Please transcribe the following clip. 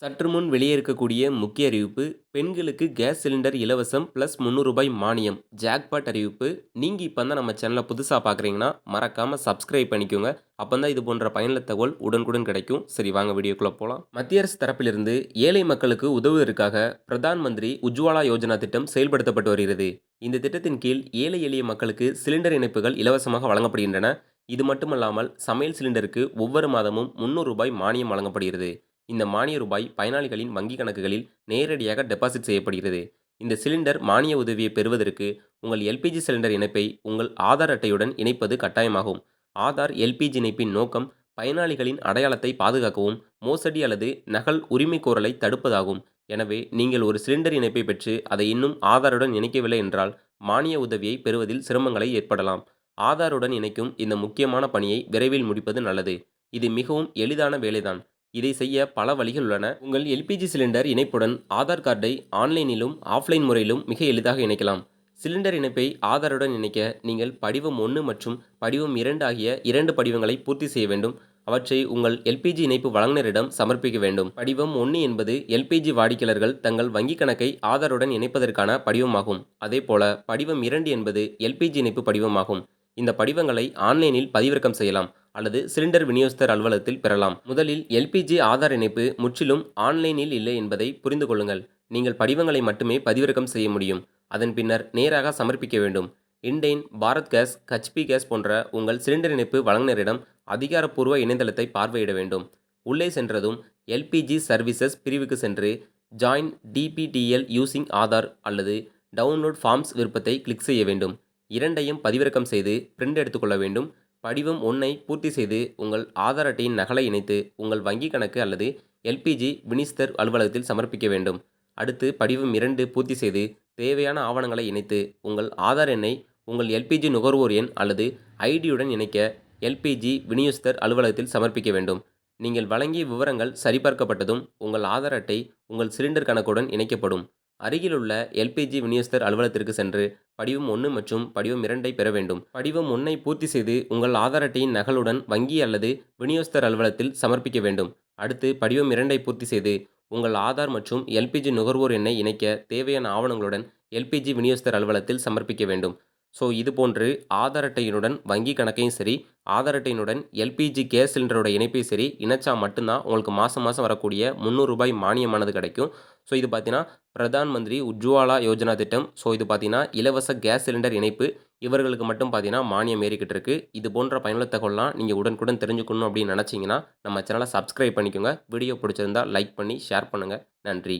சற்று முன் வெளியே இருக்கக்கூடிய முக்கிய அறிவிப்பு. பெண்களுக்கு கேஸ் சிலிண்டர் இலவசம் ப்ளஸ் ரூ. 300 மானியம். ஜாக்பாட் அறிவிப்பு. நீங்க இப்ப தான் நம்ம சேனலை புதுசா பார்க்குறீங்கன்னா மறக்காம சப்ஸ்கிரைப் பண்ணிக்கோங்க. அப்பதான் இது போன்ற பயனுள்ள தகவல் உடனுக்குடன் கிடைக்கும். சரி, வாங்க வீடியோக்குள்ள போலாம். மத்திய அரசு தரப்பிலிருந்து ஏழை மக்களுக்கு உதவுவதற்காக பிரதான் மந்திரி உஜ்வாலா யோஜனா திட்டம் செயல்படுத்தப்பட்டு வருகிறது. இந்த திட்டத்தின் கீழ் ஏழை எளிய மக்களுக்கு சிலிண்டர் இணைப்புகள் இலவசமாக வழங்கப்படுகின்றன. இது மட்டுமல்லாமல் சமையல் சிலிண்டருக்கு ஒவ்வொரு மாதமும் ரூ. 300 மானியம் வழங்கப்படுகிறது. இந்த மானிய ரூபாய் பயனாளிகளின் வங்கிக் கணக்குகளில் நேரடியாக டெபாசிட் செய்யப்படுகிறது. இந்த சிலிண்டர் மானிய உதவியை பெறுவதற்கு உங்கள் எல்பிஜி சிலிண்டர் இணைப்பை உங்கள் ஆதார் அட்டையுடன் இணைப்பது கட்டாயமாகும். ஆதார் எல்பிஜி இணைப்பின் நோக்கம் பயனாளிகளின் அடையாளத்தை பாதுகாக்கவும், மோசடி அல்லது நகல் உரிமைகோரலை தடுப்பதாகும். எனவே நீங்கள் ஒரு சிலிண்டர் இணைப்பை பெற்று அதை இன்னும் ஆதாருடன் இணைக்கவில்லை என்றால் மானிய உதவியை பெறுவதில் சிரமங்களை ஏற்படலாம். ஆதாருடன் இணைக்கும் இந்த முக்கியமான பணியை விரைவில் முடிப்பது நல்லது. இது மிகவும் எளிதான வேலைதான். இதை செய்ய பல வழிகள் உள்ளன. உங்கள் எல்பிஜி சிலிண்டர் இணைப்புடன் ஆதார் கார்டை ஆன்லைனிலும் ஆஃப்லைன் முறையிலும் மிக எளிதாக இணைக்கலாம். சிலிண்டர் இணைப்பை ஆதாருடன் இணைக்க நீங்கள் படிவம் 1 மற்றும் படிவம் 2 ஆகிய 2 படிவங்களை பூர்த்தி செய்ய வேண்டும். அவற்றை உங்கள் எல்பிஜி இணைப்பு வழங்குநரிடம் சமர்ப்பிக்க வேண்டும். படிவம் 1 என்பது எல்பிஜி வாடிக்கையாளர்கள் தங்கள் வங்கிக் கணக்கை ஆதாருடன் இணைப்பதற்கான படிவமாகும். அதேபோல படிவம் 2 என்பது எல்பிஜி இணைப்பு படிவமாகும். இந்த படிவங்களை ஆன்லைனில் பதிவிறக்கம் செய்யலாம் அல்லது சிலிண்டர் விநியோகஸ்தர் அலுவலகத்தில் பெறலாம். முதலில் எல்பிஜி ஆதார் இணைப்பு முற்றிலும் ஆன்லைனில் இல்லை என்பதை புரிந்து கொள்ளுங்கள். நீங்கள் படிவங்களை மட்டுமே பதிவிறக்கம் செய்ய முடியும். அதன் பின்னர் நேராக சமர்ப்பிக்க வேண்டும். Indane, Bharat gas, HP gas போன்ற உங்கள் சிலிண்டர் இணைப்பு வழங்குநரிடம் அதிகாரப்பூர்வ இணையதளத்தை பார்வையிட வேண்டும். உள்ளே சென்றதும் எல்பிஜி சர்வீசஸ் பிரிவுக்கு சென்று ஜாயின் டிபிடிஎல் யூசிங் ஆதார் அல்லது டவுன்லோட் ஃபார்ம்ஸ் விருப்பத்தை கிளிக் செய்ய வேண்டும். இரண்டையும் பதிவிறக்கம் செய்து பிரிண்ட் எடுத்துக்கொள்ள வேண்டும். படிவம் 1ஐ பூர்த்தி செய்து உங்கள் ஆதார் அட்டையின் நகலை இணைத்து உங்கள் வங்கி கணக்கு அல்லது எல்பிஜி விநியோகஸ்தர் அலுவலகத்தில் சமர்ப்பிக்க வேண்டும். அடுத்து படிவம் 2 பூர்த்தி செய்து தேவையான ஆவணங்களை இணைத்து உங்கள் ஆதார் எண்ணை உங்கள் எல்பிஜி நுகர்வோர் எண் அல்லது ஐடியுடன் இணைக்க எல்பிஜி விநியோகஸ்தர் அலுவலகத்தில் சமர்ப்பிக்க வேண்டும். நீங்கள் வழங்கிய விவரங்கள் சரிபார்க்கப்பட்டதும் உங்கள் ஆதார் அட்டை உங்கள் சிலிண்டர் கணக்குடன் இணைக்கப்படும். அருகிலுள்ள எல்பிஜி விநியோகஸ்தர் அலுவலகத்திற்கு சென்று படிவம் 1 மற்றும் படிவம் 2ஐ பெற வேண்டும். படிவம் 1ஐ பூர்த்தி செய்து உங்கள் ஆதார் அட்டையின் நகலுடன் வங்கி அல்லது விநியோகஸ்தர் அலுவலகத்தில் சமர்ப்பிக்க வேண்டும். அடுத்து படிவம் 2ஐ பூர்த்தி செய்து உங்கள் ஆதார் மற்றும் எல்பிஜி நுகர்வோர் எண்ணை இணைக்க தேவையான ஆவணங்களுடன் எல்பிஜி விநியோகஸ்தர் அலுவலகத்தில் சமர்ப்பிக்க வேண்டும். இது போன்று ஆதார் அட்டையினுடன் வங்கி கணக்கையும் சரி, ஆதார் அட்டையினுடன் எல்பிஜி கேஸ் சிலிண்டரோட இணைப்பையும் சரி இணைச்சா மட்டும்தான் உங்களுக்கு மாதம் மாதம் வரக்கூடிய ரூ. 300 மானியமானது கிடைக்கும். இது பார்த்தீங்கன்னா பிரதான் மந்திரி உஜ்வாலா யோஜனா திட்டம். இது பார்த்தீங்கன்னா இலவச கேஸ் சிலிண்டர் இணைப்பு. இவர்களுக்கு மட்டும் பார்த்தீங்கன்னா மானியம் ஏறிக்கிட்டு இருக்கு. இது போன்ற பயனுள்ள தகவல்லாம் நீங்கள் உடனுக்குடன் தெரிஞ்சுக்கணும் அப்படின்னு நினச்சிங்கன்னா நம்ம சேனலை சப்ஸ்கிரைப் பண்ணிக்கோங்க. வீடியோ பிடிச்சிருந்தா லைக் பண்ணி ஷேர் பண்ணுங்கள். நன்றி.